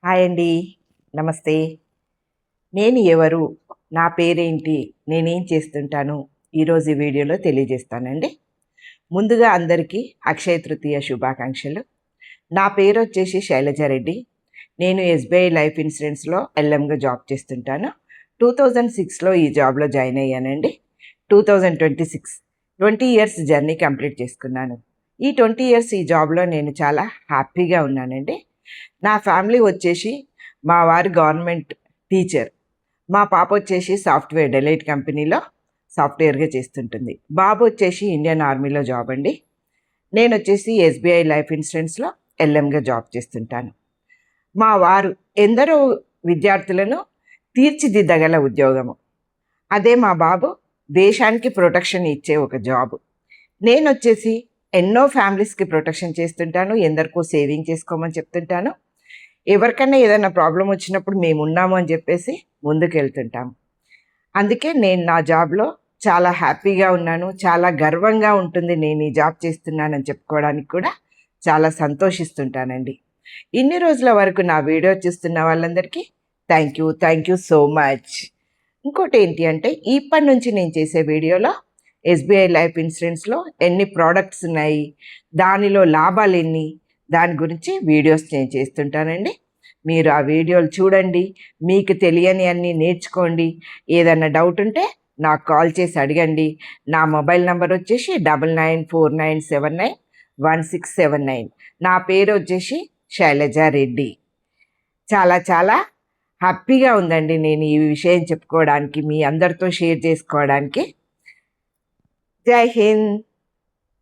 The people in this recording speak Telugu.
హాయ్ అండి. నమస్తే. నేను ఎవరు? నా పేరేంటి? నేనేం చేస్తుంటాను? ఈరోజు ఈ వీడియోలో తెలియజేస్తానండి. ముందుగా అందరికీ అక్షయ తృతీయ శుభాకాంక్షలు. నా పేరొచ్చేసి శైలజారెడ్డి. నేను ఎస్‌బీఐ లైఫ్ ఇన్సూరెన్స్‌లో ఎల్ఎంగా జాబ్ చేస్తుంటాను. 2006లో ఈ జాబ్‌లో జాయిన్ అయ్యానండి. 2026 20 ఇయర్స్ జర్నీ కంప్లీట్ చేసుకున్నాను. ఈ 20 ఇయర్స్ ఈ జాబ్‌లో నేను చాలా హ్యాపీగా ఉన్నానండి. నా ఫ్యామిలీ వచ్చేసి మా వారు గవర్నమెంట్ టీచర్. మా పాప వచ్చేసి సాఫ్ట్‌వేర్ డెలైట్ కంపెనీలో సాఫ్ట్‌వేర్‌గా చేస్తుంటుంది. బాబు వచ్చేసి ఇండియన్ ఆర్మీలో జాబ్ అండి. నేనొచ్చేసి ఎస్‌బీఐ లైఫ్ ఇన్సూరెన్స్‌లో ఎల్ఎంగా జాబ్ చేస్తుంటాను. మా వారు ఎందరో విద్యార్థులను తీర్చిదిద్దగల ఉద్యోగము. అదే మా బాబు దేశానికి ప్రొటెక్షన్ ఇచ్చే ఒక జాబు. నేనొచ్చేసి ఎన్నో ఫ్యామిలీస్‌కి ప్రొటెక్షన్ చేస్తుంటాను. ఎందరికో సేవింగ్ చేసుకోమని చెప్తుంటాను. ఎవరికన్నా ఏదైనా ప్రాబ్లమ్ వచ్చినప్పుడు మేమున్నాము అని చెప్పేసి ముందుకెళ్తుంటాము. అందుకే నేను నా జాబ్‌లో చాలా హ్యాపీగా ఉన్నాను. చాలా గర్వంగా ఉంటుంది నేను ఈ జాబ్ చేస్తున్నానని చెప్పుకోవడానికి కూడా చాలా సంతోషిస్తుంటానండి. ఇన్ని రోజుల వరకు నా వీడియో చూస్తున్న వాళ్ళందరికీ థ్యాంక్ యూ సో మచ్. ఇంకోటేంటి అంటే ఇప్పటి నుంచి నేను చేసే వీడియోలో ఎస్‌బీఐ లైఫ్ ఇన్సూరెన్స్‌లో ఎన్ని ప్రొడక్ట్స్ ఉన్నాయి, దానిలో లాభాలెన్ని, దాని గురించి వీడియోస్ నేను చేస్తుంటానండి. మీరు ఆ వీడియోలు చూడండి. మీకు తెలియని అన్నీ నేర్చుకోండి. ఏదన్నా డౌట్ ఉంటే నాకు కాల్ చేసి అడగండి. నా మొబైల్ నంబర్ వచ్చేసి 9949791679. నా పేరు వచ్చేసి శైలజారెడ్డి. చాలా చాలా హ్యాపీగా ఉందండి నేను ఈ విషయం చెప్పుకోవడానికి, మీ అందరితో షేర్ చేసుకోవడానికి. జై హింద్.